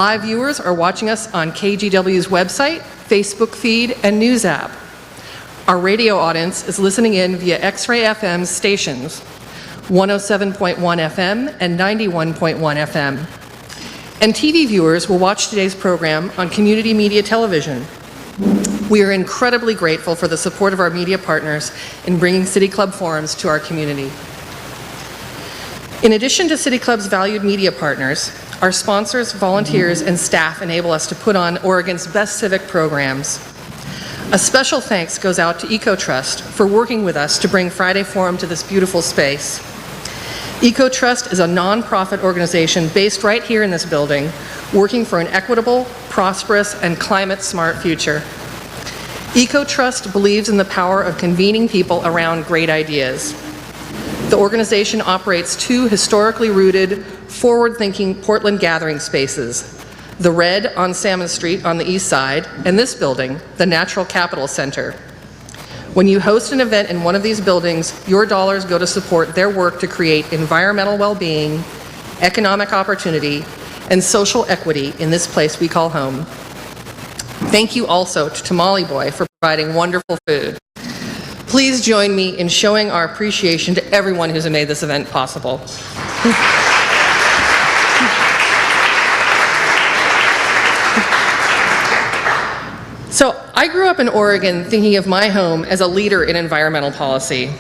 Live viewers are watching us on KGW's website, Facebook feed, and news app. Our radio audience is listening in via X-Ray FM stations, 107.1 FM and 91.1 FM. And TV viewers will watch today's program on community media television. We are incredibly grateful for the support of our media partners in bringing City Club forums to our community. In addition to City Club's valued media partners, our sponsors, volunteers, and staff enable us to put on Oregon's best civic programs. A special thanks goes out to EcoTrust for working with us to bring Friday Forum to this beautiful space. EcoTrust is a nonprofit organization based right here in this building, working for an equitable, prosperous, and climate-smart future. EcoTrust believes in the power of convening people around great ideas. The organization operates two historically rooted, forward-thinking Portland gathering spaces, the Red on Salmon Street on the east side, and this building, the Natural Capital Center. When you host an event in one of these buildings, your dollars go to support their work to create environmental well-being, economic opportunity, and social equity in this place we call home. Thank you also to Tamale Boy for providing wonderful food. Please join me in showing our appreciation to everyone who's made this event possible. So I grew up in Oregon thinking of my home as a leader in environmental policy.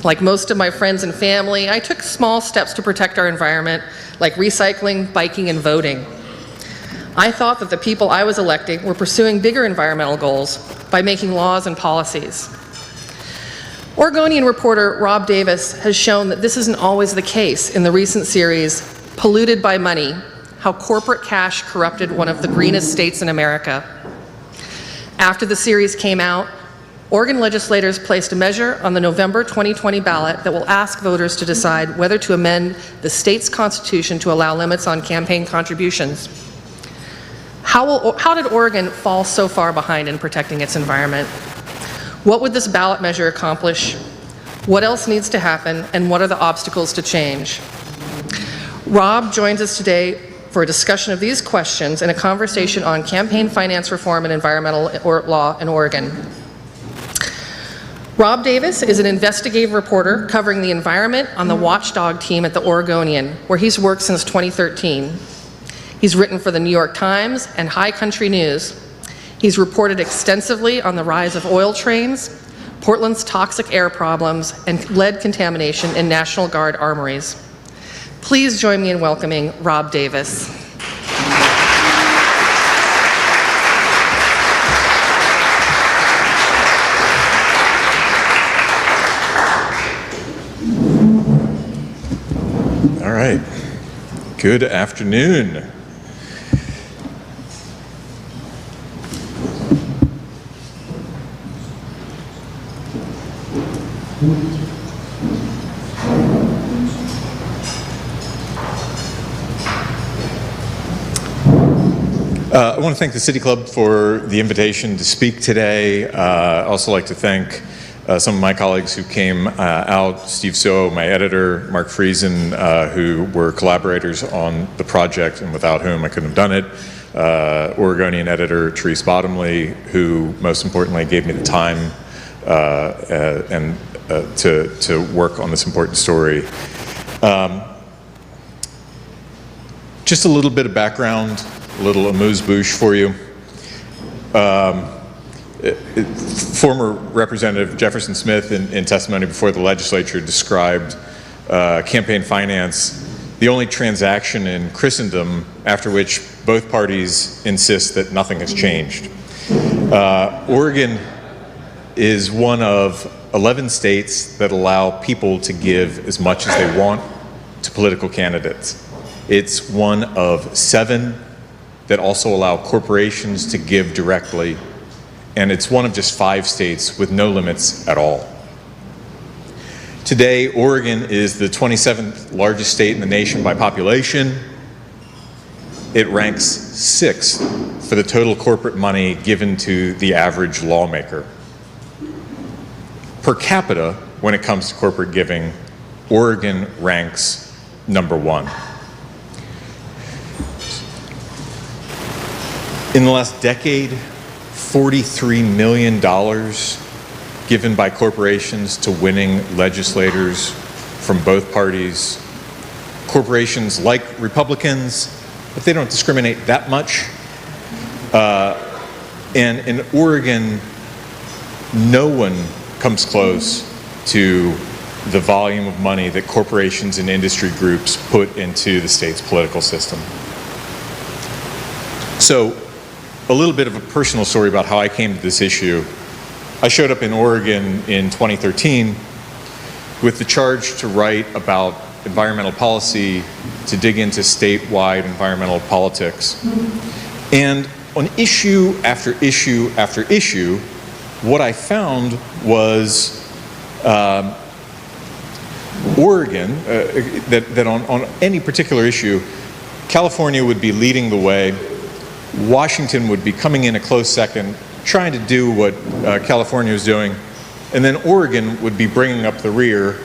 Like most of my friends and family, I took small steps to protect our environment, like recycling, biking, and voting. I thought that the people I was electing were pursuing bigger environmental goals by making laws and policies. Oregonian reporter Rob Davis has shown that this isn't always the case in the recent series, Polluted by Money: How Corporate Cash Corrupted One of the Greenest States in America. After the series came out, Oregon legislators placed a measure on the November 2020 ballot that will ask voters to decide whether to amend the state's constitution to allow limits on campaign contributions. How did Oregon fall so far behind in protecting its environment? What would this ballot measure accomplish? What else needs to happen, and what are the obstacles to change? Rob joins us today for a discussion of these questions and a conversation on campaign finance reform and environmental law in Oregon. Rob Davis is an investigative reporter covering the environment on the Watchdog team at the Oregonian, where he's worked since 2013. He's written for the New York Times and High Country News. He's reported extensively on the rise of oil trains, Portland's toxic air problems, and lead contamination in National Guard armories. Please join me in welcoming Rob Davis. All right. Good afternoon. I want to thank the City Club for the invitation to speak today. I'd also like to thank some of my colleagues who came out, Steve So, my editor, Mark Friesen, who were collaborators on the project and without whom I couldn't have done it, Oregonian editor Therese Bottomley, who most importantly gave me the time to work on this important story. Just a little bit of background, a little amuse-bouche for you. Former Representative Jefferson Smith, in testimony before the legislature, described campaign finance, the only transaction in Christendom after which both parties insist that nothing has changed. Oregon is one of 11 states that allow people to give as much as they want to political candidates. It's one of 7 that also allow corporations to give directly, and it's one of just 5 states with no limits at all. Today, Oregon is the 27th largest state in the nation by population. It ranks 6th for the total corporate money given to the average lawmaker. Per capita, when it comes to corporate giving, Oregon ranks number 1. In the last decade, $43 million given by corporations to winning legislators from both parties. Corporations like Republicans, but they don't discriminate that much. And in Oregon, no one comes close to the volume of money that corporations and industry groups put into the state's political system. So, a little bit of a personal story about how I came to this issue. I showed up in Oregon in 2013 with the charge to write about environmental policy, to dig into statewide environmental politics. And on issue after issue after issue, what I found was Oregon, that on any particular issue, California would be leading the way, Washington would be coming in a close second, trying to do what California was doing, and then Oregon would be bringing up the rear,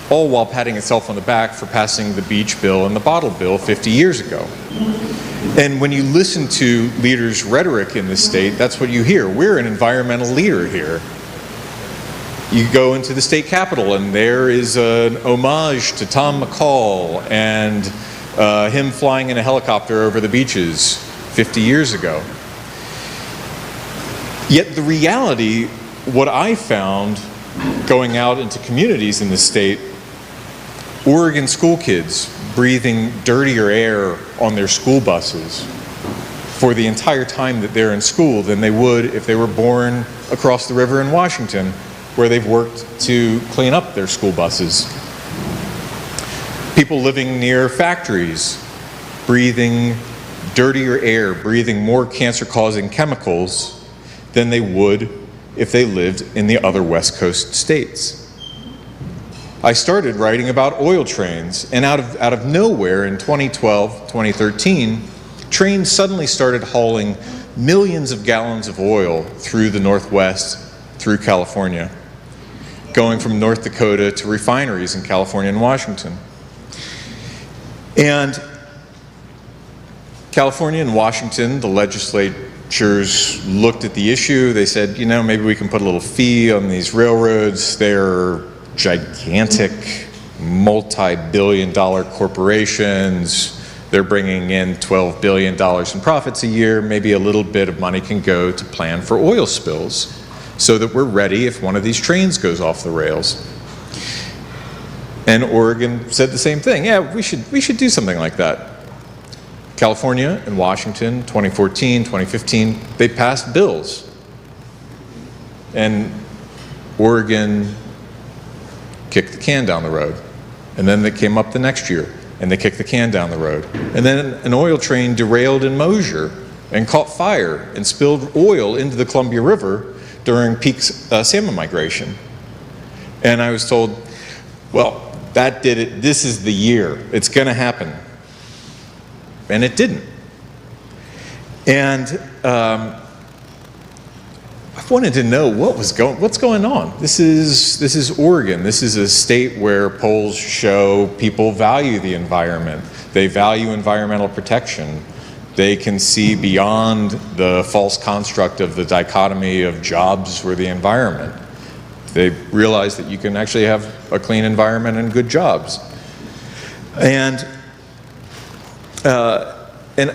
all while patting itself on the back for passing the beach bill and the bottle bill 50 years ago. And when you listen to leaders' rhetoric in this state, that's what you hear. We're an environmental leader here. You go into the state capitol and there is an homage to Tom McCall and him flying in a helicopter over the beaches 50 years ago. Yet the reality, what I found going out into communities in the state, Oregon school kids breathing dirtier air on their school buses for the entire time that they're in school than they would if they were born across the river in Washington, where they've worked to clean up their school buses. People living near factories, breathing dirtier air, breathing more cancer-causing chemicals than they would if they lived in the other West Coast states. I started writing about oil trains, and out of nowhere in 2012, 2013, trains suddenly started hauling millions of gallons of oil through the Northwest, through California, going from North Dakota to refineries in California and Washington. And California and Washington, the legislatures looked at the issue. They said, you know, maybe we can put a little fee on these railroads. They're gigantic, multi-billion-dollar corporations. They're bringing in $12 billion in profits a year. Maybe a little bit of money can go to plan for oil spills so that we're ready if one of these trains goes off the rails. And Oregon said the same thing. Yeah, we should do something like that. California and Washington, 2014, 2015, they passed bills. And Oregon kicked the can down the road. And then they came up the next year, and they kicked the can down the road. And then an oil train derailed in Mosier and caught fire and spilled oil into the Columbia River during peak salmon migration. And I was told, well, that did it. This is the year. It's going to happen. And it didn't. And I wanted to know what's going on. This is Oregon. This is a state where polls show people value the environment. They value environmental protection. They can see beyond the false construct of the dichotomy of jobs or the environment. They realize that you can actually have a clean environment and good jobs. And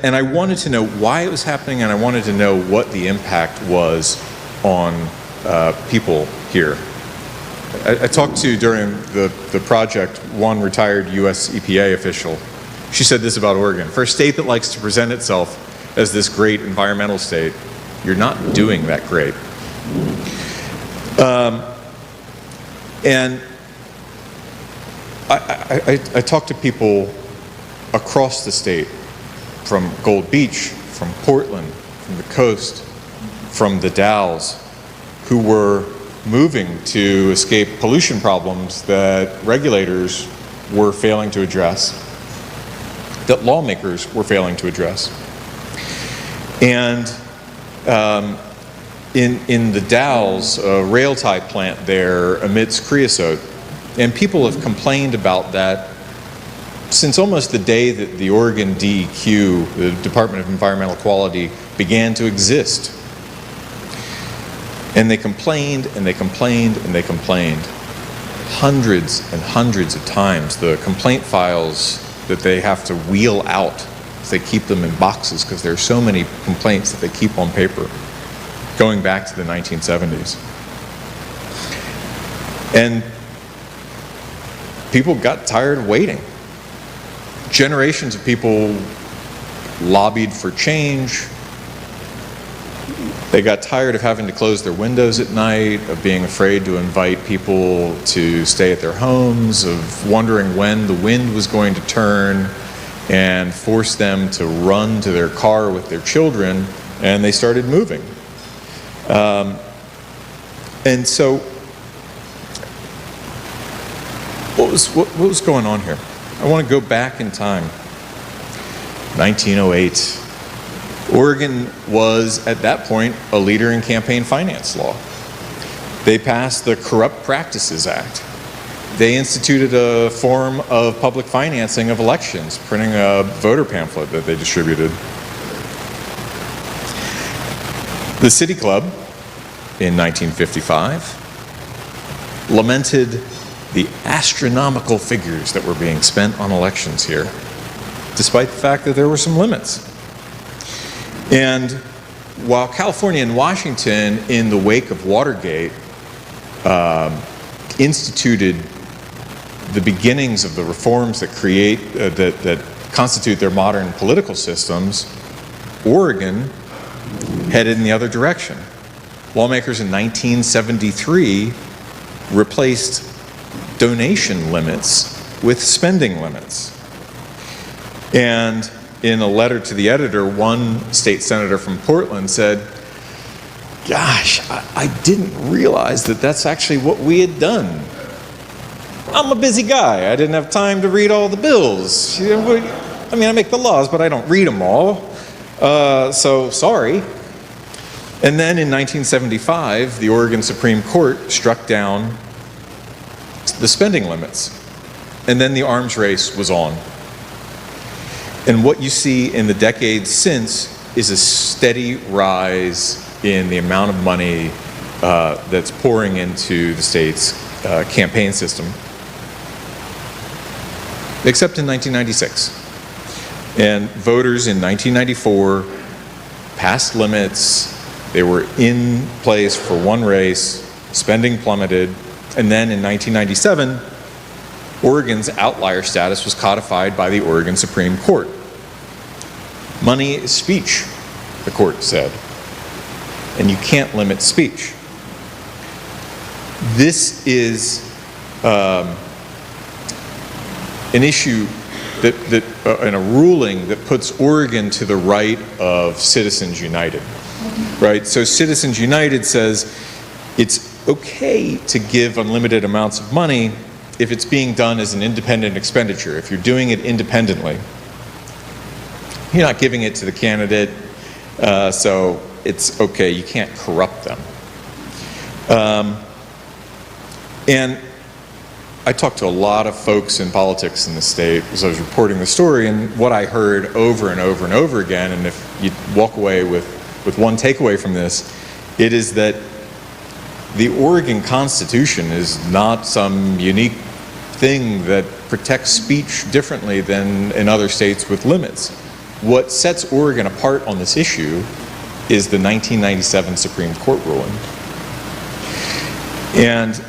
I wanted to know why it was happening, and I wanted to know what the impact was on people here. I talked to, during the project, one retired US EPA official. She said this about Oregon: for a state that likes to present itself as this great environmental state, you're not doing that great. And I talked to people across the state, from Gold Beach, from Portland, from the coast, from the Dalles, who were moving to escape pollution problems that regulators were failing to address, that lawmakers were failing to address. And in the Dalles, a rail tie plant there emits creosote, and people have complained about that since almost the day that the Oregon DEQ, the Department of Environmental Quality, began to exist. And they complained and they complained and they complained. Hundreds and hundreds of times. The complaint files that they have to wheel out, they keep them in boxes because there are so many complaints that they keep on paper, going back to the 1970s. And people got tired of waiting. Generations of people lobbied for change. They got tired of having to close their windows at night, of being afraid to invite people to stay at their homes, of wondering when the wind was going to turn and force them to run to their car with their children, and they started moving. And so, what was going on here? I want to go back in time. 1908. Oregon was, at that point, a leader in campaign finance law. They passed the Corrupt Practices Act. They instituted a form of public financing of elections, printing a voter pamphlet that they distributed. The City Club, in 1955, lamented the astronomical figures that were being spent on elections here, despite the fact that there were some limits. And while California and Washington, in the wake of Watergate, instituted the beginnings of the reforms that that constitute their modern political systems, Oregon headed in the other direction. Lawmakers in 1973 replaced donation limits with spending limits. And in a letter to the editor, one state senator from Portland said, "Gosh, I didn't realize that that's actually what we had done. I'm a busy guy. I didn't have time to read all the bills. I mean, I make the laws, but I don't read them all. So sorry." And then in 1975, the Oregon Supreme Court struck down the spending limits. And then the arms race was on. And what you see in the decades since is a steady rise in the amount of money that's pouring into the state's campaign system. Except in 1996. And voters in 1994 passed limits. They were in place for one race, spending plummeted, and then in 1997, Oregon's outlier status was codified by the Oregon Supreme Court. Money is speech, the court said, and you can't limit speech. This is an issue and a ruling that puts Oregon to the right of Citizens United, right? So Citizens United says it's okay to give unlimited amounts of money if it's being done as an independent expenditure, if you're doing it independently. You're not giving it to the candidate, so it's okay, you can't corrupt them. And I talked to a lot of folks in politics in the state as I was reporting the story, and what I heard over and over and over again, and if you walk away with one takeaway from this, it is that the Oregon Constitution is not some unique thing that protects speech differently than in other states with limits. What sets Oregon apart on this issue is the 1997 Supreme Court ruling. And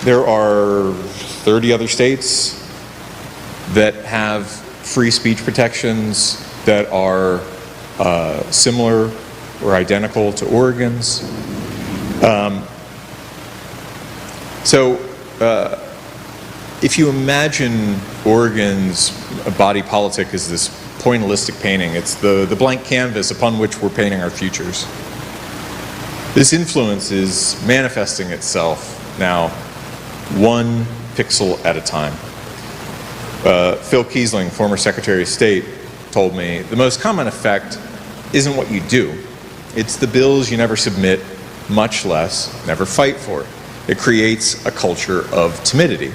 there are 30 other states that have free speech protections that are similar or identical to Oregon's. So if you imagine Oregon's body politic as this pointillistic painting, it's the blank canvas upon which we're painting our futures. This influence is manifesting itself now one pixel at a time. Phil Kiesling, former Secretary of State, told me the most common effect isn't what you do. It's the bills you never submit, much less never fight for. It creates a culture of timidity.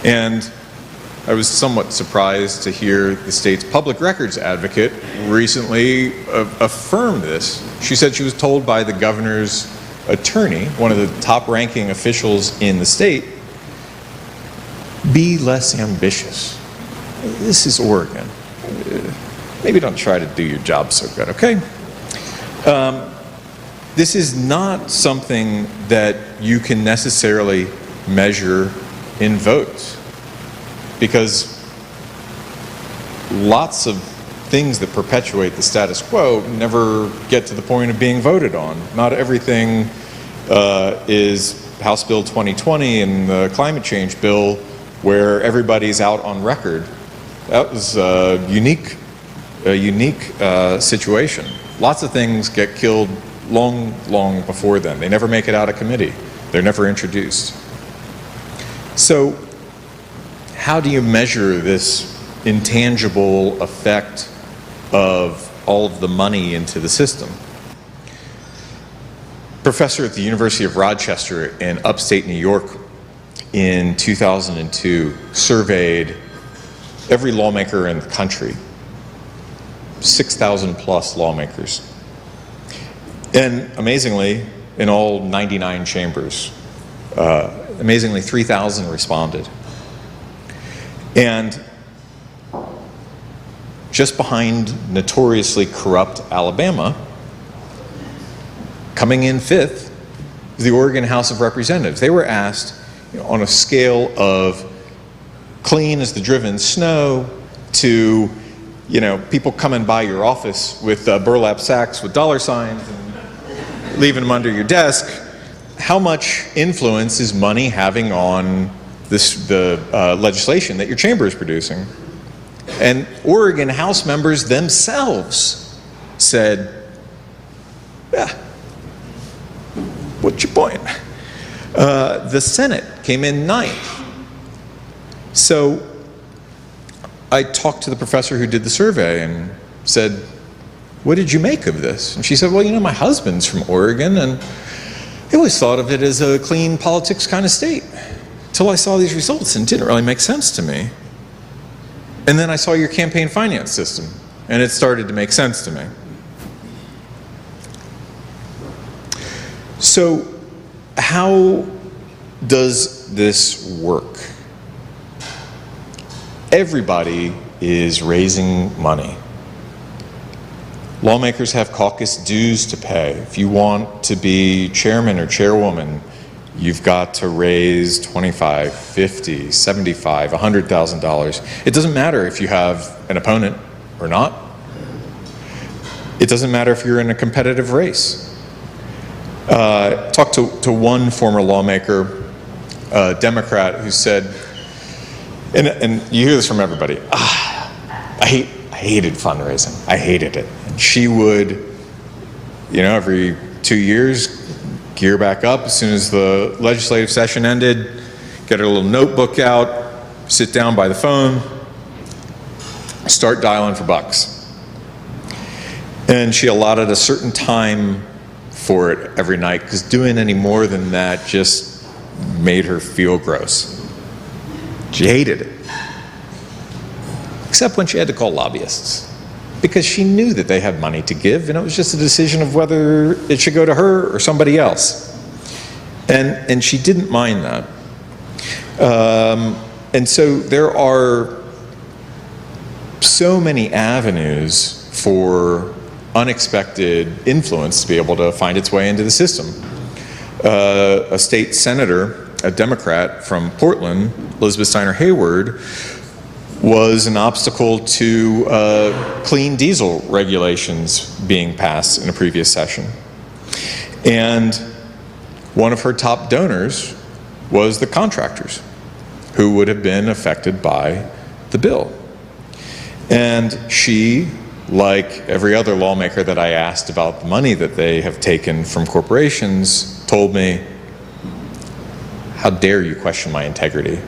And I was somewhat surprised to hear the state's public records advocate recently affirm this. She said she was told by the governor's attorney, one of the top-ranking officials in the state, be less ambitious. This is Oregon. Maybe don't try to do your job so good, okay? This is not something that you can necessarily measure in votes, because lots of things that perpetuate the status quo never get to the point of being voted on. Not everything is House Bill 2020 and the climate change bill where everybody's out on record. That was a unique situation. Lots of things get killed long before then. They never make it out of committee. They're never introduced. So how do you measure this intangible effect of all of the money into the system? Professor at the University of Rochester in upstate New York in 2002 surveyed every lawmaker in the country, 6,000 plus lawmakers. And amazingly, in all 99 chambers, amazingly 3,000 responded. And just behind notoriously corrupt Alabama, coming in fifth, is the Oregon House of Representatives. They were asked, on a scale of clean as the driven snow to, people coming by your office with burlap sacks with dollar signs and leaving them under your desk, how much influence is money having on the legislation that your chamber is producing? And Oregon House members themselves said, yeah, what's your point? The Senate came in ninth. So I talked to the professor who did the survey and said, what did you make of this? And she said, well, my husband's from Oregon, and I always thought of it as a clean politics kind of state, until I saw these results, and it didn't really make sense to me. And then I saw your campaign finance system, and it started to make sense to me. So how does this work? Everybody is raising money. Lawmakers have caucus dues to pay. If you want to be chairman or chairwoman, you've got to raise $25, $50, $75, $100,000. It doesn't matter if you have an opponent or not. It doesn't matter if you're in a competitive race. Talked to one former lawmaker, a Democrat, who said, and you hear this from everybody, I hated fundraising. I hated it. And she would, every 2 years, gear back up as soon as the legislative session ended, get her little notebook out, sit down by the phone, start dialing for bucks. And she allotted a certain time for it every night, because doing any more than that just made her feel gross. She hated it. Except when she had to call lobbyists, because she knew that they had money to give, and it was just a decision of whether it should go to her or somebody else. And she didn't mind that. And so there are so many avenues for unexpected influence to be able to find its way into the system. A state senator, a Democrat from Portland, Elizabeth Steiner Hayward, was an obstacle to clean diesel regulations being passed in a previous session. And one of her top donors was the contractors who would have been affected by the bill. And she, like every other lawmaker that I asked about the money that they have taken from corporations, told me, how dare you question my integrity?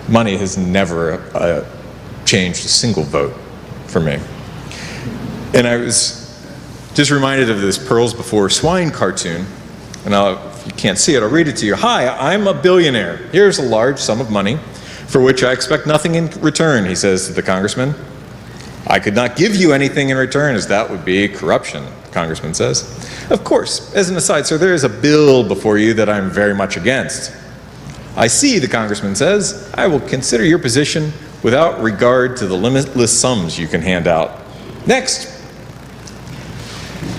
Money has never changed a single vote for me. And I was just reminded of this Pearls Before Swine cartoon. And if you can't see it, I'll read it to you. Hi, I'm a billionaire. Here's a large sum of money for which I expect nothing in return, he says to the congressman. I could not give you anything in return, as that would be corruption, the congressman says. Of course, as an aside, sir, there is a bill before you that I'm very much against. I see, the congressman says. I will consider your position without regard to the limitless sums you can hand out. Next.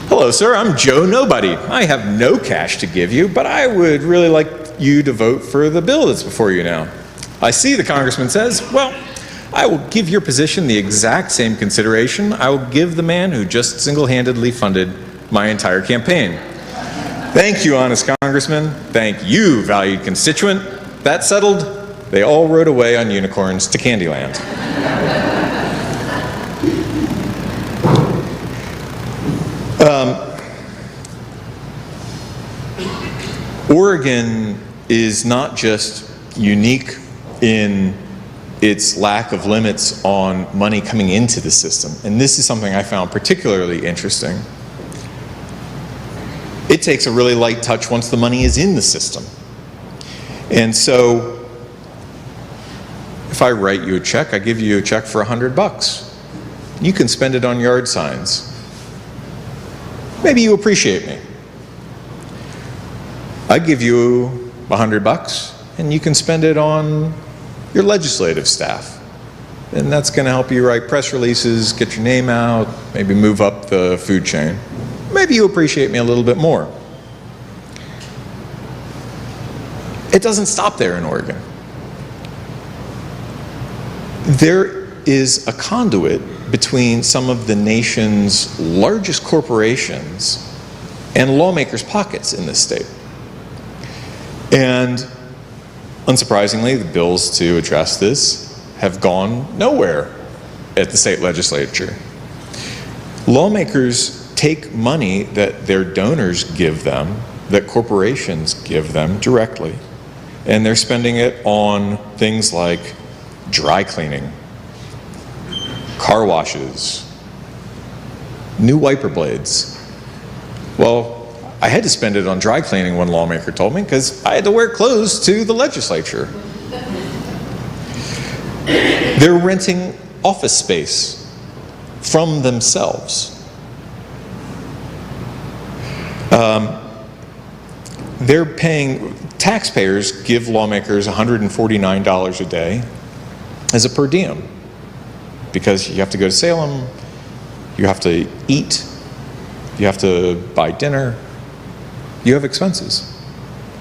Hello, sir, I'm Joe Nobody. I have no cash to give you, but I would really like you to vote for the bill that's before you now. I see, the congressman says. Well, I will give your position the exact same consideration I will give the man who just single-handedly funded my entire campaign. Thank you, honest congressman. Thank you, valued constituent. That settled, they all rode away on unicorns to Candyland. Oregon is not just unique in its lack of limits on money coming into the system, and this is something I found particularly interesting. It takes a really light touch once the money is in the system. And so, if I write you a check, I give you a check for $100. You can spend it on yard signs. Maybe you appreciate me. I give you $100 and you can spend it on your legislative staff. And that's going to help you write press releases, get your name out, maybe move up the food chain. Maybe you appreciate me a little bit more. It doesn't stop there in Oregon. There is a conduit between some of the nation's largest corporations and lawmakers' pockets in this state. And unsurprisingly, the bills to address this have gone nowhere at the state legislature. Lawmakers take money that their donors give them, that corporations give them directly, and they're spending it on things like dry cleaning, car washes, new wiper blades. Well, I had to spend it on dry cleaning, one lawmaker told me, because I had to wear clothes to the legislature. They're renting office space from themselves. They're paying, taxpayers give lawmakers $149 a day as a per diem, because you have to go to Salem, you have to eat, you have to buy dinner, you have expenses.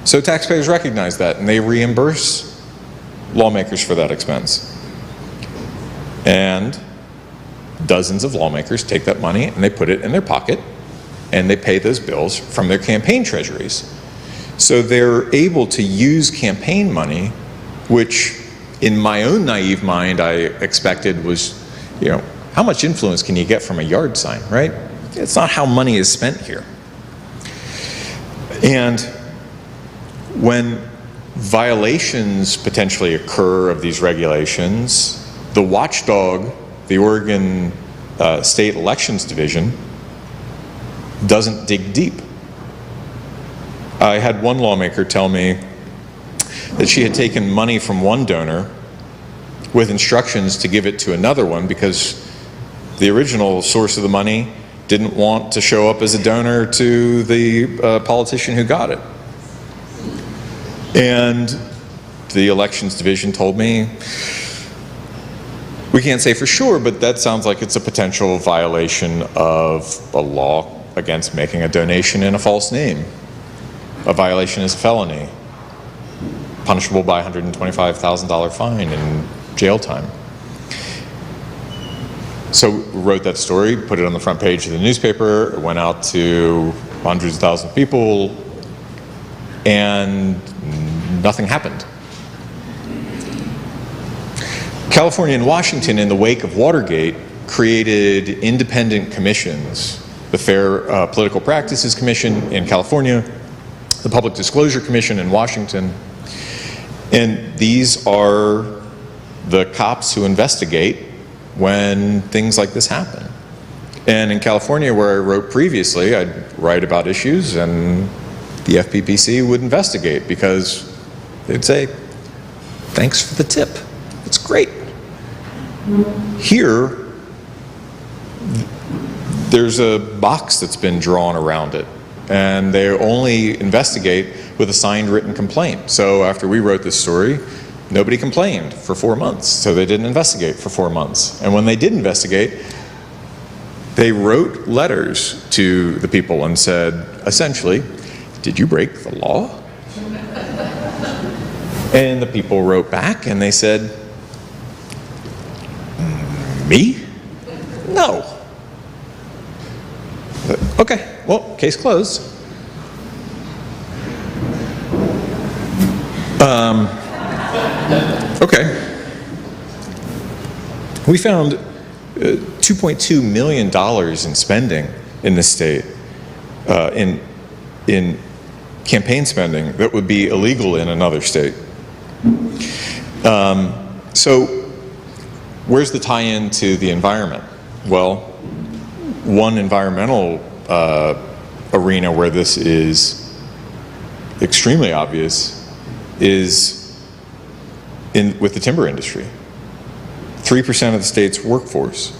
So taxpayers recognize that and they reimburse lawmakers for that expense. And dozens of lawmakers take that money and they put it in their pocket and they pay those bills from their campaign treasuries. So they're able to use campaign money, which in my own naive mind I expected was, you know, how much influence can you get from a yard sign, right? It's not how money is spent here. And when violations potentially occur of these regulations, the watchdog, the Oregon State Elections Division, doesn't dig deep. I had one lawmaker tell me that she had taken money from one donor with instructions to give it to another one because the original source of the money didn't want to show up as a donor to the politician who got it. And the elections division told me, we can't say for sure, but that sounds like it's a potential violation of a law against making a donation in a false name. A violation is a felony, punishable by a $125,000 fine and jail time. So we wrote that story, put it on the front page of the newspaper, it went out to hundreds of thousands of people, and nothing happened. California and Washington, in the wake of Watergate, created independent commissions. The Fair Political Practices Commission in California, the Public Disclosure Commission in Washington, and these are the cops who investigate when things like this happen. And in California, where I wrote previously, I'd write about issues and the FPPC would investigate because they'd say, thanks for the tip. It's great. Here, there's a box that's been drawn around it, and they only investigate with a signed written complaint. So after we wrote this story, nobody complained for 4 months, so they didn't investigate for 4 months. And when they did investigate, they wrote letters to the people and said, essentially, did you break the law? And the people wrote back and they said, me? No. Okay, well, case closed. Okay. We found $2.2 million in spending in this state, in campaign spending that would be illegal in another state. So where's the tie-in to the environment? Well, one environmental arena where this is extremely obvious is with the timber industry. 3% of the state's workforce.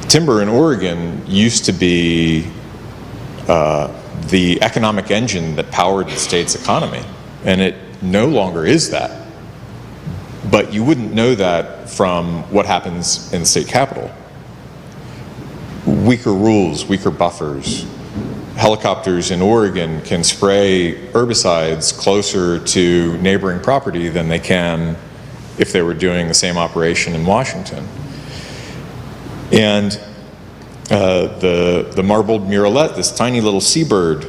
Timber in Oregon used to be the economic engine that powered the state's economy, and it no longer is that. But you wouldn't know that from what happens in the state capitol. Weaker rules, weaker buffers. Helicopters in Oregon can spray herbicides closer to neighboring property than they can if they were doing the same operation in Washington. And the marbled murrelet, this tiny little seabird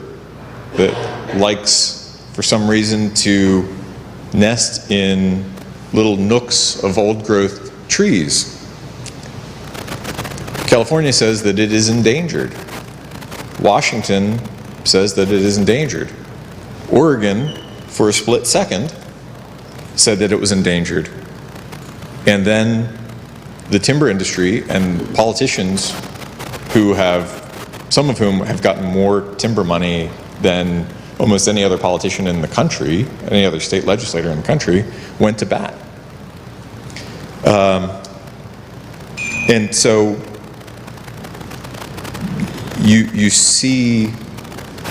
that likes, for some reason, to nest in little nooks of old-growth trees. California says that it is endangered. Washington says that it is endangered. Oregon, for a split second, said that it was endangered. And then the timber industry and politicians some of whom have gotten more timber money than almost any other politician in the country, any other state legislator in the country, went to bat. And so you see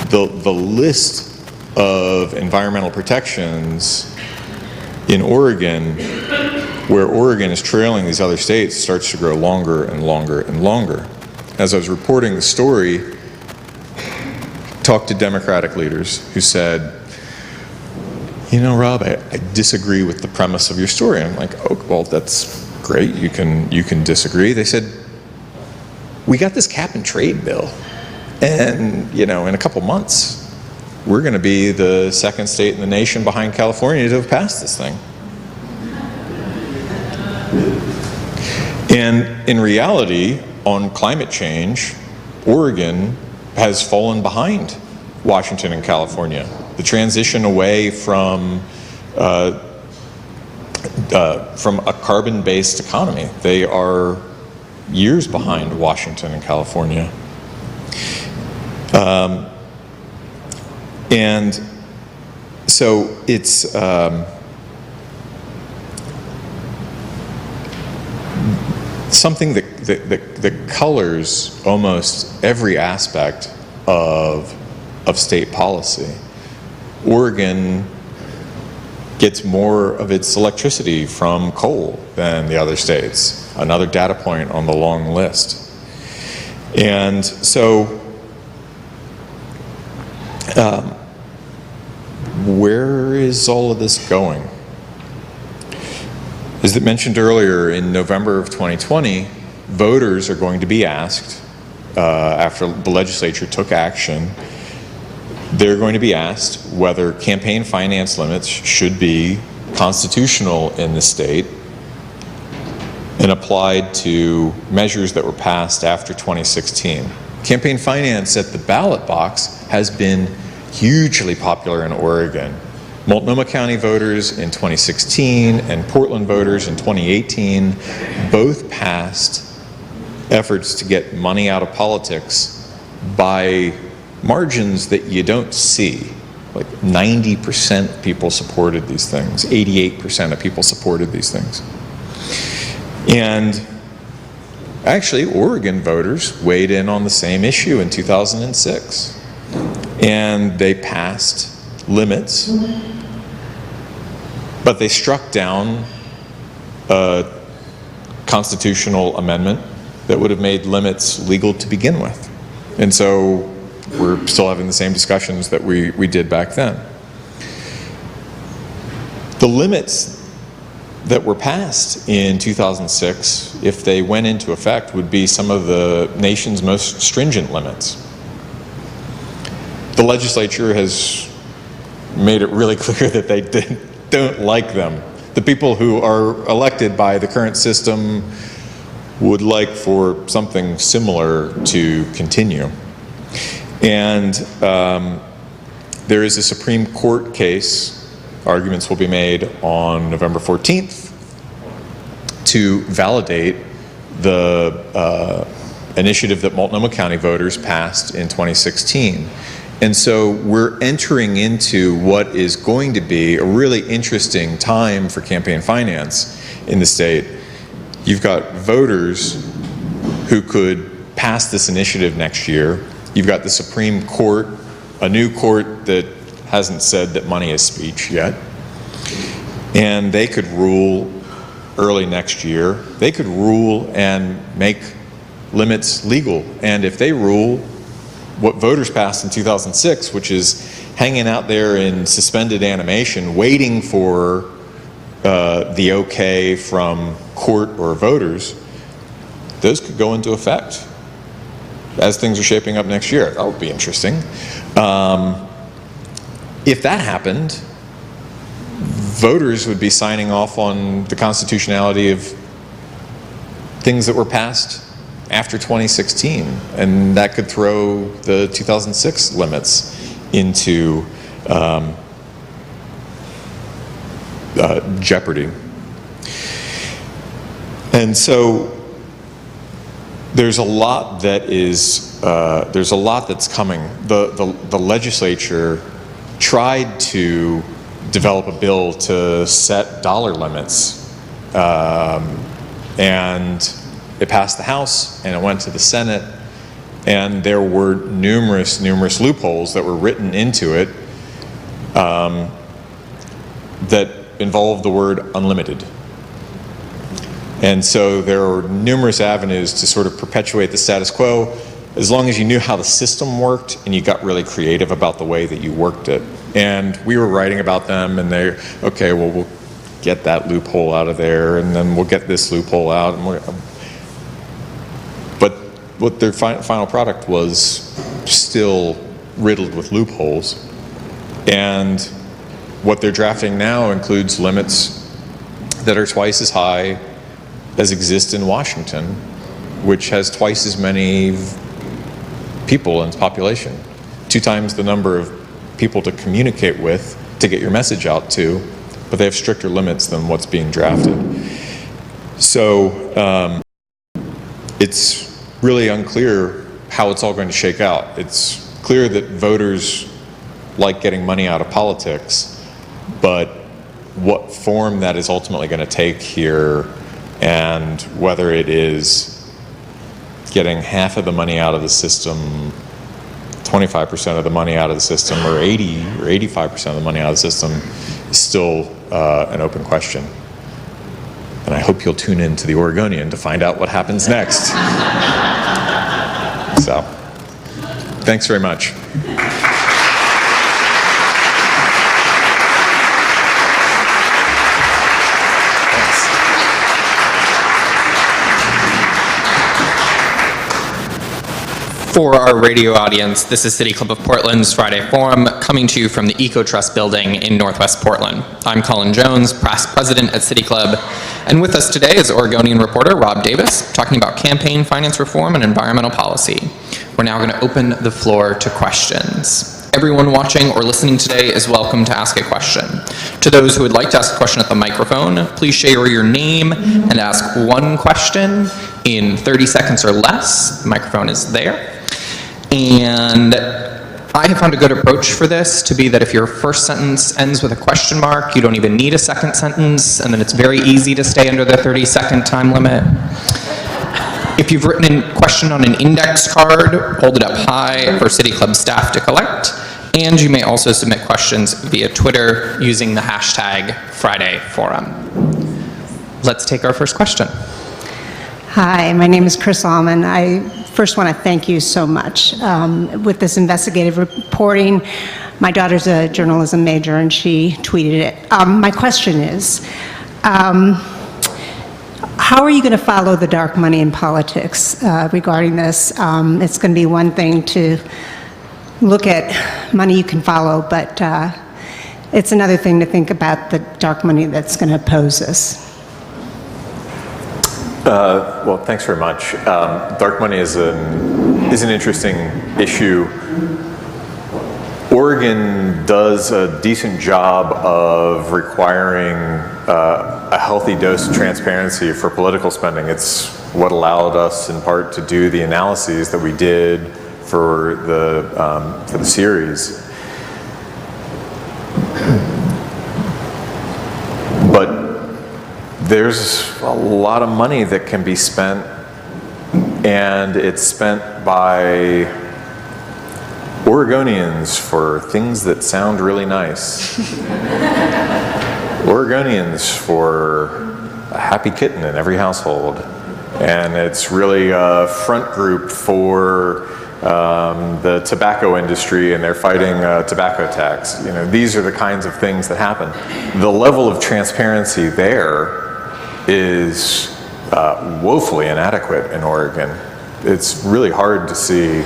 the list of environmental protections in Oregon, where Oregon is trailing these other states, starts to grow longer and longer and longer. As I was reporting the story, talked to Democratic leaders who said, you know, Rob, I disagree with the premise of your story. And I'm like, oh, well, that's great. You can disagree. They said, we got this cap and trade bill, and in a couple months, we're going to be the second state in the nation behind California to have passed this thing. And in reality, on climate change, Oregon has fallen behind Washington and California. The transition away from a carbon-based economy, they are years behind Washington and California. And so it's something that colors almost every aspect of state policy. Oregon gets more of its electricity from coal than the other states, another data point on the long list. And so where is all of this going? As it mentioned earlier, in November of 2020, voters are going to be asked, after the legislature took action, they're going to be asked whether campaign finance limits should be constitutional in the state and applied to measures that were passed after 2016. Campaign finance at the ballot box has been hugely popular in Oregon. Multnomah County voters in 2016 and Portland voters in 2018 both passed efforts to get money out of politics by margins that you don't see, like 90% people supported these things. 88% of people supported these things. And actually, Oregon voters weighed in on the same issue in 2006. And they passed limits, but they struck down a constitutional amendment that would have made limits legal to begin with. And so we're still having the same discussions that we did back then. The limits that were passed in 2006, if they went into effect, would be some of the nation's most stringent limits. The legislature has made it really clear that they don't like them. The people who are elected by the current system would like for something similar to continue. And there is a Supreme Court case, arguments will be made on November 14th, to validate the initiative that Multnomah County voters passed in 2016. And so we're entering into what is going to be a really interesting time for campaign finance in the state. You've got voters who could pass this initiative next year. You've got the Supreme Court, a new court that hasn't said that money is speech yet. And they could rule early next year. They could rule and make limits legal. And if they rule what voters passed in 2006, which is hanging out there in suspended animation, waiting for the okay from court or voters, those could go into effect as things are shaping up next year. That would be interesting. If that happened, voters would be signing off on the constitutionality of things that were passed after 2016, and that could throw the 2006 limits into jeopardy. And so there's a lot that is there's a lot that's coming. The legislature tried to develop a bill to set dollar limits, and it passed the House and it went to the Senate, and there were numerous loopholes that were written into it that involved the word unlimited. And so there are numerous avenues to sort of perpetuate the status quo, as long as you knew how the system worked and you got really creative about the way that you worked it. And we were writing about them, and they're, okay, well, we'll get that loophole out of there, and then we'll get this loophole out. And but what their final product was still riddled with loopholes. And what they're drafting now includes limits that are twice as high as exist in Washington, which has twice as many people in its population, 2 times the number of people to communicate with, to get your message out to, but they have stricter limits than what's being drafted. So it's really unclear how it's all going to shake out. It's clear that voters like getting money out of politics, but what form that is ultimately going to take here, and whether it is getting half of the money out of the system, 25% of the money out of the system, or 80 or 85% of the money out of the system, is still an open question. And I hope you'll tune in to the Oregonian to find out what happens next. So, thanks very much. For our radio audience, this is City Club of Portland's Friday Forum, coming to you from the EcoTrust building in Northwest Portland. I'm Colin Jones, past president at City Club, and with us today is Oregonian reporter Rob Davis, talking about campaign finance reform and environmental policy. We're now going to open the floor to questions. Everyone watching or listening today is welcome to ask a question. To those who would like to ask a question at the microphone, please share your name and ask one question in 30 seconds or less. The microphone is there. And I have found a good approach for this to be that if your first sentence ends with a question mark, you don't even need a second sentence, and then it's very easy to stay under the 30-second time limit. If you've written a question on an index card, hold it up high for City Club staff to collect, and you may also submit questions via Twitter using the hashtag FridayForum. Let's take our first question. Hi, my name is Chris Allman. I first want to thank you so much. With this investigative reporting, my daughter's a journalism major and she tweeted it. My question is, how are you going to follow the dark money in politics regarding this? It's going to be one thing to look at money you can follow, but it's another thing to think about the dark money that's going to oppose this. Well, thanks very much. Dark money is an interesting issue. Oregon does a decent job of requiring a healthy dose of transparency for political spending. It's what allowed us, in part, to do the analyses that we did for the series. But there's a lot of money that can be spent, and it's spent by Oregonians for things that sound really nice. Oregonians for a happy kitten in every household. And it's really a front group for the tobacco industry, and they're fighting tobacco tax. You know, these are the kinds of things that happen. The level of transparency there is woefully inadequate in Oregon. It's really hard to see,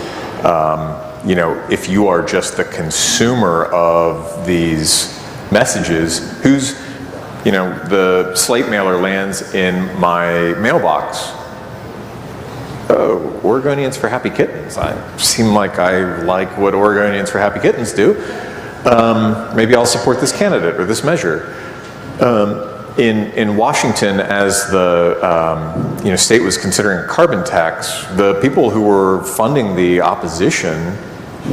you know, if you are just the consumer of these messages, who's, you know, the Slate mailer lands in my mailbox. Oh, Oregonians for Happy Kittens. I seem like I like what Oregonians for Happy Kittens do. Maybe I'll support this candidate or this measure. In Washington, as the state was considering a carbon tax, the people who were funding the opposition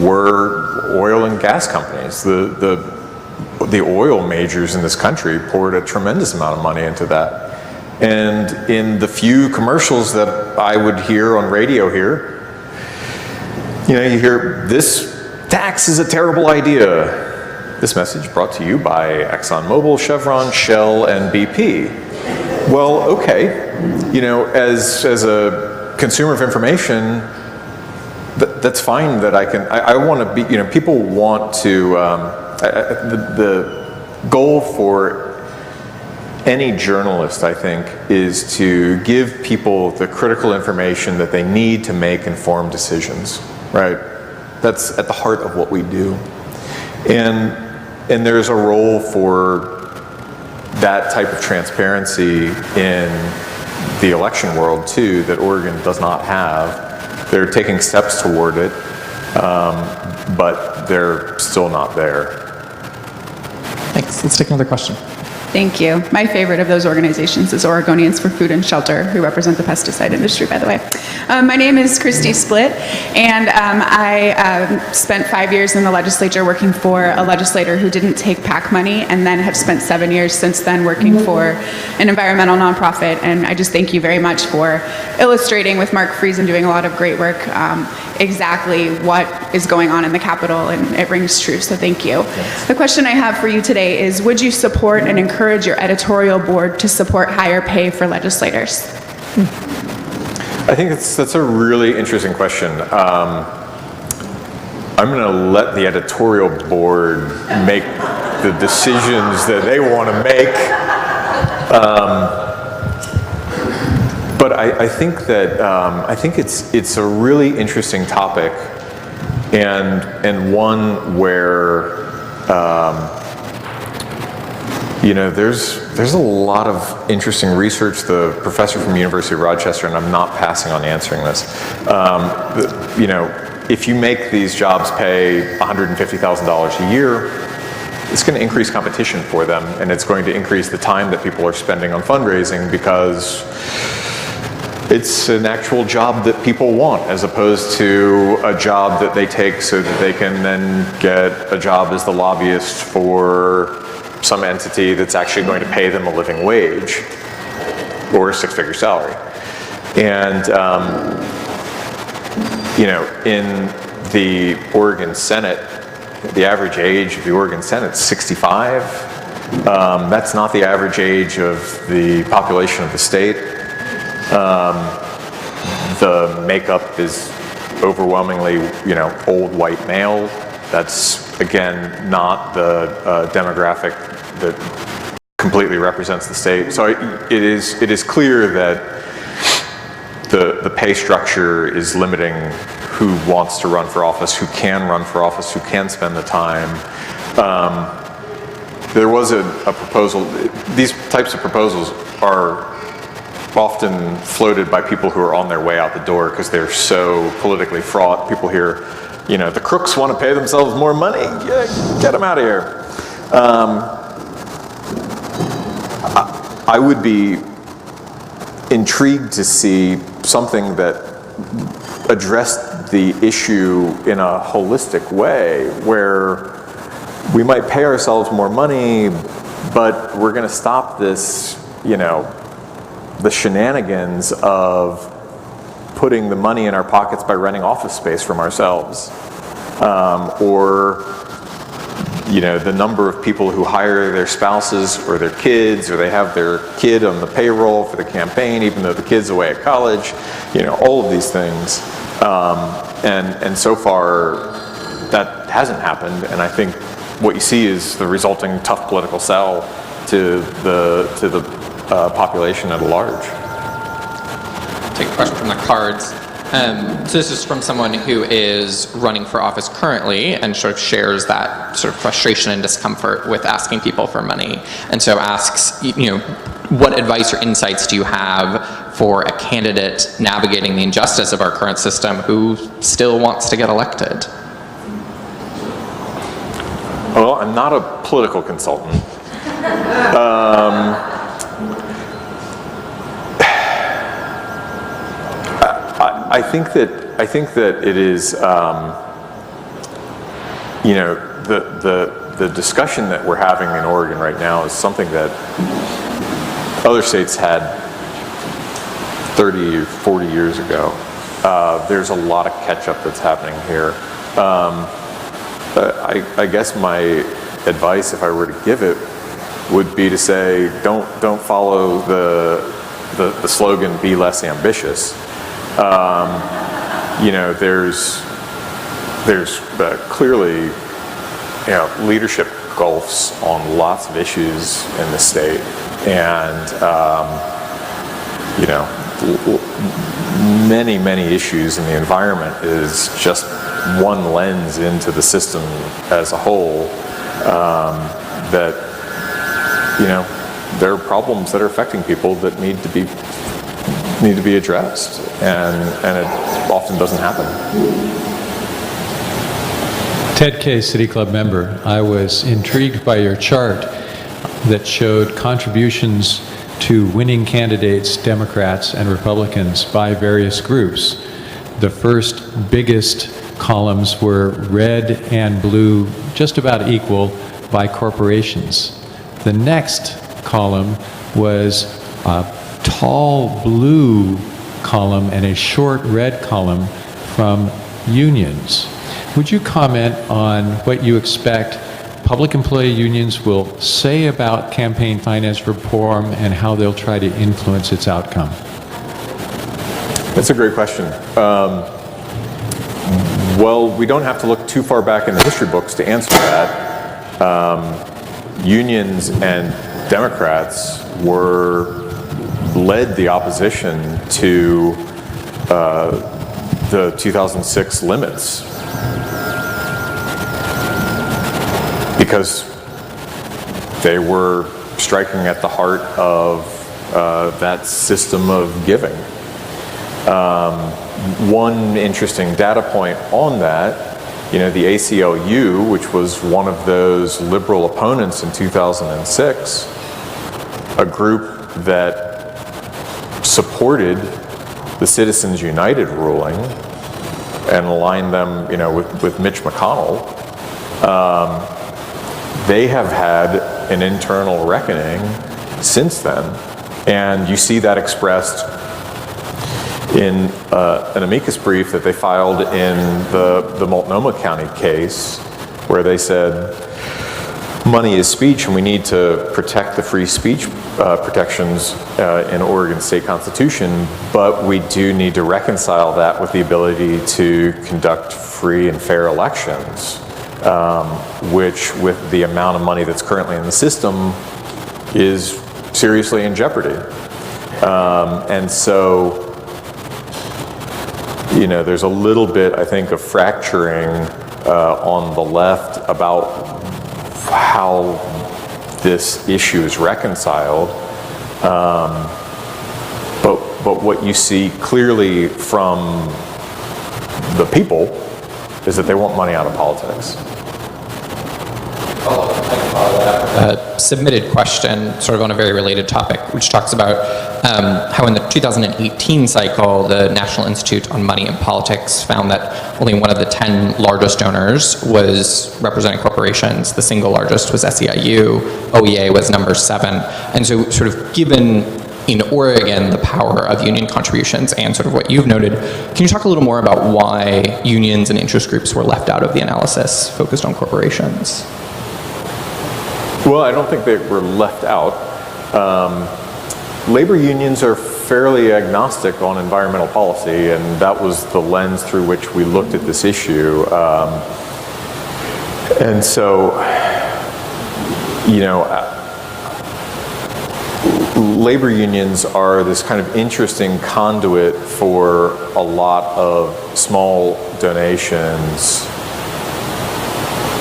were oil and gas companies. The oil majors in this country poured a tremendous amount of money into that. And in the few commercials that I would hear on radio here, you know, you hear, this tax is a terrible idea. This message brought to you by ExxonMobil, Chevron, Shell, and BP. Well, okay, you know, as a consumer of information, that's fine that I want to be, you know, people want to, the goal for any journalist, I think, is to give people the critical information that they need to make informed decisions, right? That's at the heart of what we do. And there's a role for that type of transparency in the election world, too, that Oregon does not have. They're taking steps toward it, but they're still not there. Thanks. Let's take another question. Thank you. My favorite of those organizations is Oregonians for Food and Shelter, who represent the pesticide industry, by the way. My name is Christy Splitt, and I spent 5 years in the legislature working for a legislator who didn't take PAC money, and then have spent 7 years since then working for an environmental nonprofit. And I just thank you very much for illustrating with Mark Friesen doing a lot of great work exactly what is going on in the Capitol, and it rings true, so thank you. Yes. The question I have for you today is, would you support and encourage your editorial board to support higher pay for legislators? I think that's a really interesting question. I'm going to let the editorial board make the decisions that they want to make. But I think that I think it's a really interesting topic, and one where you know, there's a lot of interesting research. The professor from the University of Rochester, and I'm not passing on answering this. You know, if you make these jobs pay $150,000 a year, it's going to increase competition for them, and it's going to increase the time that people are spending on fundraising, because It's an actual job that people want, as opposed to a job that they take so that they can then get a job as the lobbyist for some entity that's actually going to pay them a living wage or a six-figure salary. And, you know, in the Oregon Senate, the average age of the Oregon Senate is 65. That's not the average age of the population of the state. The makeup is overwhelmingly, you know, old white male. That's, again, not the demographic that completely represents the state. So it is clear that the pay structure is limiting who wants to run for office, who can run for office, who can spend the time. There was a proposal. These types of proposals are often floated by people who are on their way out the door because they're so politically fraught. People hear, you know, the crooks want to pay themselves more money. Yeah, get them out of here. I would be intrigued to see something that addressed the issue in a holistic way, where we might pay ourselves more money, but we're going to stop this, you know, the shenanigans of putting the money in our pockets by renting office space from ourselves, or, you know, the number of people who hire their spouses or their kids, or they have their kid on the payroll for the campaign, even though the kid's away at college, you know, all of these things. And so far, that hasn't happened, and I think what you see is the resulting tough political sell to the population at large. Take a question from the cards. So this is from someone who is running for office currently and sort of shares that sort of frustration and discomfort with asking people for money, and so asks, you know, what advice or insights do you have for a candidate navigating the injustice of our current system who still wants to get elected? Well, I'm not a political consultant. I think that it is, you know, the discussion that we're having in Oregon right now is something that other states had 30 or 40 years ago. There's a lot of catch-up that's happening here. I guess my advice, if I were to give it, would be to say, don't follow the slogan, be less ambitious. You know, there's clearly, you know, leadership gulfs on lots of issues in the state, and you know, many issues in the environment is just one lens into the system as a whole. That, you know, there are problems that are affecting people that need to be addressed, and it often doesn't happen. Ted K., City Club member, I was intrigued by your chart that showed contributions to winning candidates, Democrats and Republicans, by various groups. The first biggest columns were red and blue, just about equal, by corporations. The next column was a tall blue column and a short red column from unions. Would you comment on what you expect public employee unions will say about campaign finance reform and how they'll try to influence its outcome? That's a great question. Well, we don't have to look too far back in the history books to answer that. Unions and Democrats led the opposition to the 2006 limits, because they were striking at the heart of that system of giving. One interesting data point on that, you know, the ACLU, which was one of those liberal opponents in 2006, a group that supported the Citizens United ruling and align them, with Mitch McConnell, they have had an internal reckoning since then. And you see that expressed in an amicus brief that they filed in the Multnomah County case, where they said, money is speech, and we need to protect the free speech protections in Oregon state constitution, but we do need to reconcile that with the ability to conduct free and fair elections, which, with the amount of money that's currently in the system, is seriously in jeopardy. And so, there's a little bit, I think, of fracturing on the left about how this issue is reconciled. But what you see clearly from the people is that they want money out of politics. Submitted question, sort of on a very related topic, which talks about how in the 2018 cycle, the National Institute on Money and Politics found that only one of the 10 largest donors was representing corporations. The single largest was SEIU. OEA was number 7. And so, sort of given in Oregon the power of union contributions and sort of what you've noted, can you talk a little more about why unions and interest groups were left out of the analysis focused on corporations? Well, I don't think they were left out. Labor unions are fairly agnostic on environmental policy, and that was the lens through which we looked at this issue. And so, labor unions are this kind of interesting conduit for a lot of small donations,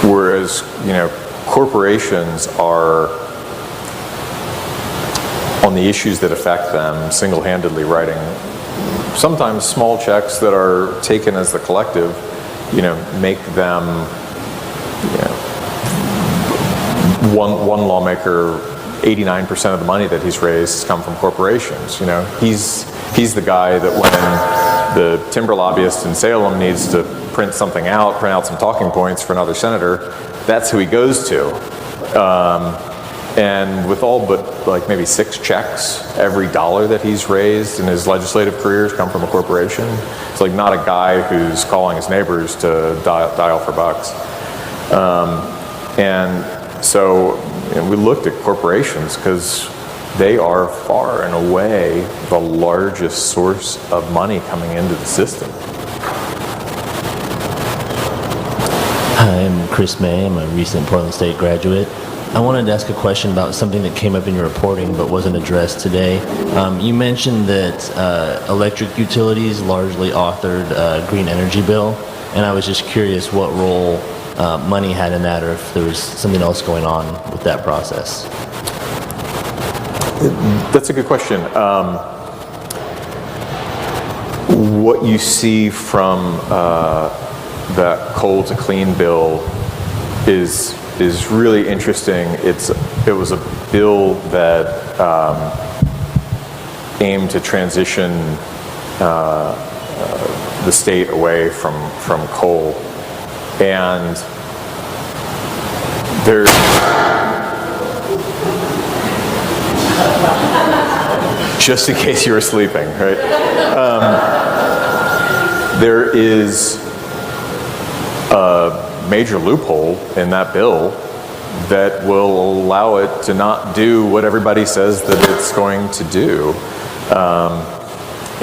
whereas, corporations are, on the issues that affect them, single-handedly writing sometimes small checks that are taken as the collective, make them, one lawmaker, 89% of the money that he's raised has come from corporations. He's the guy that when the timber lobbyist in Salem needs to print something out, print out some talking points for another senator, that's who he goes to. And with all but like maybe 6 checks, every dollar that he's raised in his legislative career has come from a corporation. It's like not a guy who's calling his neighbors to dial for bucks. And so we looked at corporations because they are far and away the largest source of money coming into the system. Hi, I'm Chris May. I'm a recent Portland State graduate. I wanted to ask a question about something that came up in your reporting but wasn't addressed today. You mentioned that electric utilities largely authored a green energy bill, and I was just curious what role money had in that, or if there was something else going on with that process. That's a good question. What you see from that coal to clean bill is really interesting. It was a bill that aimed to transition the state away from coal, and there's just in case you were sleeping, right? There is a major loophole in that bill that will allow it to not do what everybody says that it's going to do.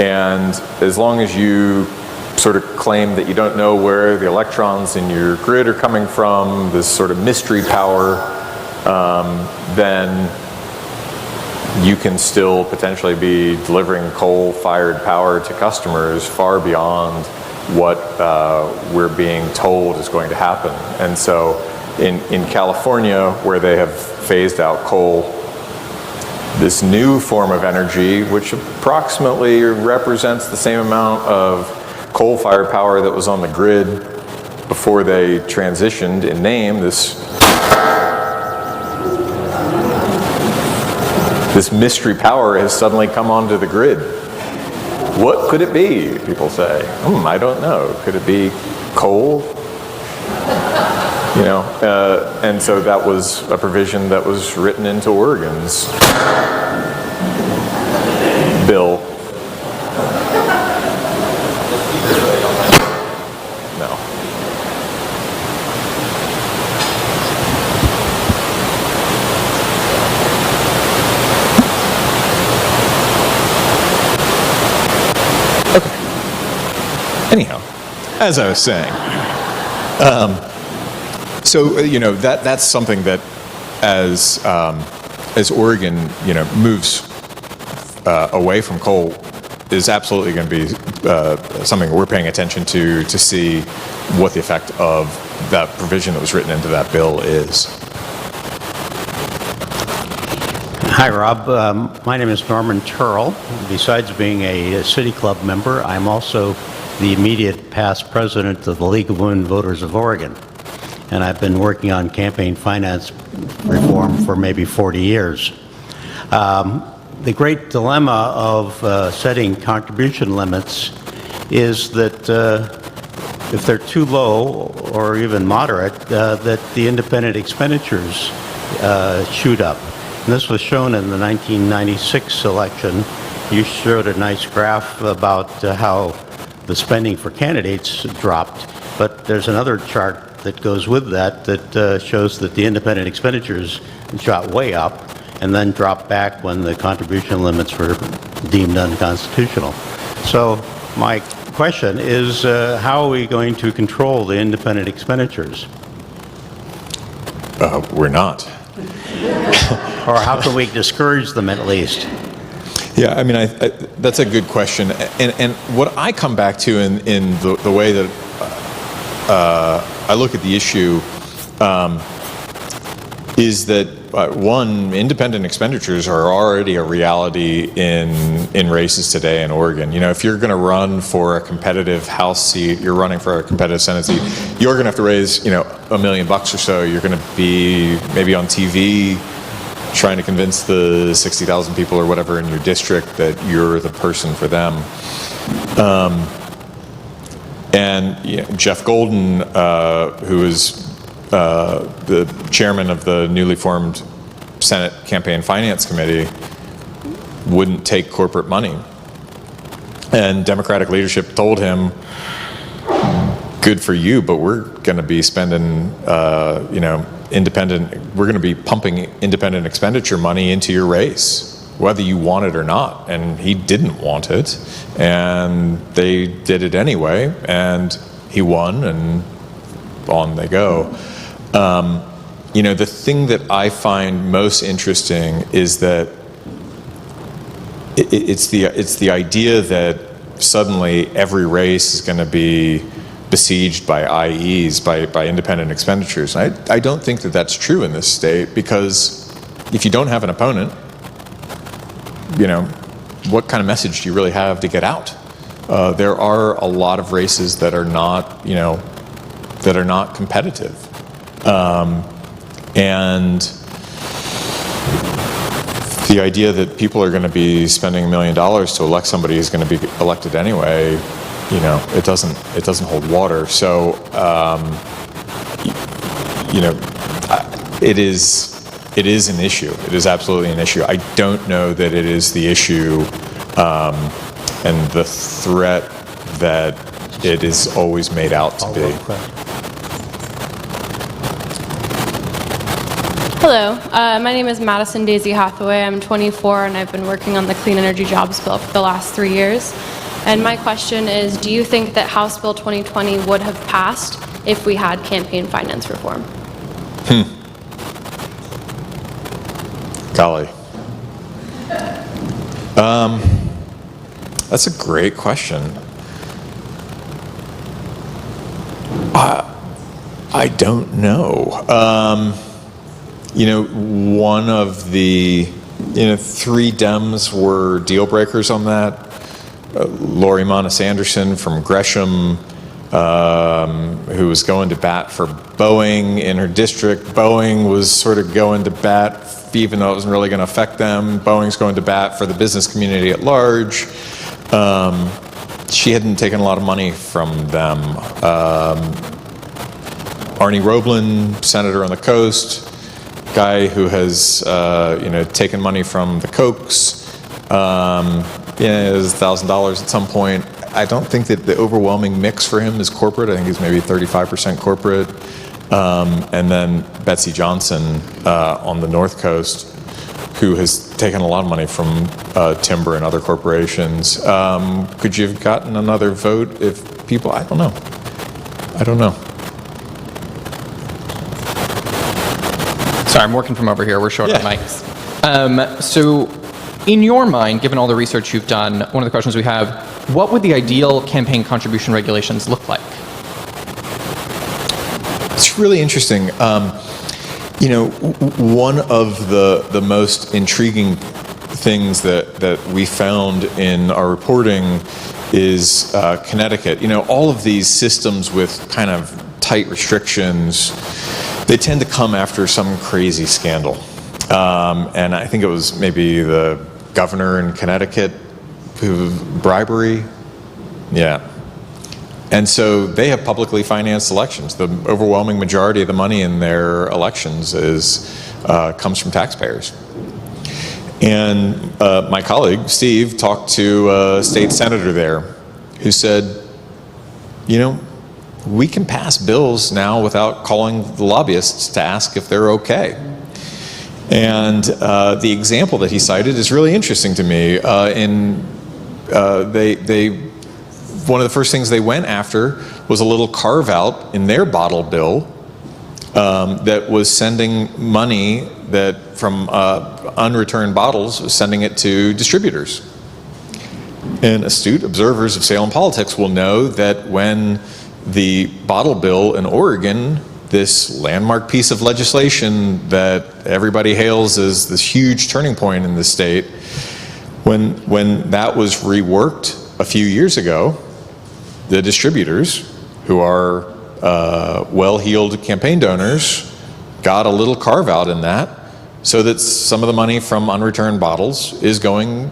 And as long as you sort of claim that you don't know where the electrons in your grid are coming from, this sort of mystery power, then you can still potentially be delivering coal-fired power to customers far beyond what we're being told is going to happen. And so in California, where they have phased out coal, this new form of energy, which approximately represents the same amount of coal-fired power that was on the grid before they transitioned in name, this mystery power has suddenly come onto the grid. What could it be? People say. I don't know. Could it be coal? And so that was a provision that was written into Oregon's bill. No. Okay. Anyhow, as I was saying, so that's something that as Oregon moves away from coal is absolutely going to be something we're paying attention to see what the effect of that provision that was written into that bill is. Hi, Rob. My name is Norman Turrell. Besides being a City Club member, I'm also the immediate past president of the League of Women Voters of Oregon. And I've been working on campaign finance reform for maybe 40 years. The great dilemma of setting contribution limits is that if they're too low or even moderate, that the independent expenditures shoot up. And this was shown in the 1996 election. You showed a nice graph about how the spending for candidates dropped, but there's another chart that goes with that shows that the independent expenditures shot way up and then dropped back when the contribution limits were deemed unconstitutional. So my question is, how are we going to control the independent expenditures? We're not. Or how can we discourage them at least? Yeah, I mean, that's a good question. And what I come back to in the way that I look at the issue is that, one, independent expenditures are already a reality in races today in Oregon. If you're going to run for a competitive House seat, you're running for a competitive Senate seat, you're going to have to raise, $1 million or so. You're going to be maybe on TV trying to convince the 60,000 people or whatever in your district that you're the person for them. And Jeff Golden, who is the chairman of the newly formed Senate Campaign Finance Committee, wouldn't take corporate money. And Democratic leadership told him, good for you, but we're going to be spending, we're going to be pumping independent expenditure money into your race, whether you want it or not. And he didn't want it, and they did it anyway, and he won, and on they go. The thing that I find most interesting is that it's the idea that suddenly every race is going to be besieged by IEs, by independent expenditures. I don't think that that's true in this state, because if you don't have an opponent, what kind of message do you really have to get out? There are a lot of races that are not, that are not competitive. And the idea that people are going to be spending $1 million to elect somebody who's going to be elected anyway, it doesn't hold water. So, it is an issue. It is absolutely an issue. I don't know that it is the issue and the threat that it is always made out to be. Hello, my name is Madison Daisy Hathaway. I'm 24 and I've been working on the Clean Energy Jobs Bill for the last 3 years. And my question is, do you think that House Bill 2020 would have passed if we had campaign finance reform? Golly. That's a great question. I don't know. One of the, 3 Dems were deal breakers on that. Lori Monis Anderson from Gresham, who was going to bat for Boeing in her district. Boeing was sort of going to bat, even though it wasn't really going to affect them. Boeing's going to bat for the business community at large. she hadn't taken a lot of money from them. Arnie Roblin, senator on the coast, guy who has taken money from the Kochs. It was $1,000 at some point. I don't think that the overwhelming mix for him is corporate. I think he's maybe 35% corporate. And then Betsy Johnson on the North Coast, who has taken a lot of money from timber and other corporations. Could you have gotten another vote if people, I don't know. Sorry, I'm working from over here. We're short Yeah. on mics. So in your mind, given all the research you've done, one of the questions we have, what would the ideal campaign contribution regulations look like? It's really interesting. One of the most intriguing things that we found in our reporting is Connecticut. All of these systems with kind of tight restrictions, they tend to come after some crazy scandal. And I think it was maybe the governor in Connecticut who bribery. Yeah. And so they have publicly financed elections. The overwhelming majority of the money in their elections comes from taxpayers. And my colleague, Steve, talked to a state senator there who said, we can pass bills now without calling the lobbyists to ask if they're okay. And the example that he cited is really interesting to me. One of the first things they went after was a little carve out in their bottle bill that was sending money that from unreturned bottles, was sending it to distributors. And astute observers of Salem politics will know that when the bottle bill in Oregon, this landmark piece of legislation that everybody hails as this huge turning point in the state, when that was reworked a few years ago, the distributors, who are well-heeled campaign donors, got a little carve-out in that so that some of the money from unreturned bottles is going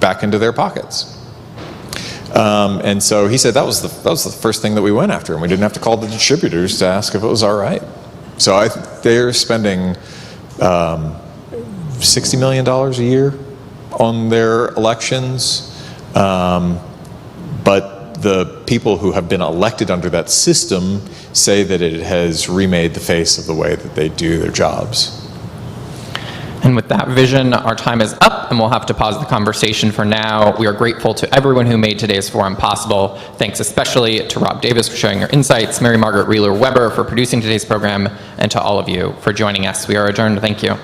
back into their pockets. And so he said that was the first thing that we went after, and we didn't have to call the distributors to ask if it was all right. So they're spending $60 million a year on their elections, but the people who have been elected under that system say that it has remade the face of the way that they do their jobs. And with that vision, our time is up, and we'll have to pause the conversation for now. We are grateful to everyone who made today's forum possible. Thanks especially to Rob Davis for sharing your insights, Mary Margaret Reeler-Weber for producing today's program, and to all of you for joining us. We are adjourned. Thank you.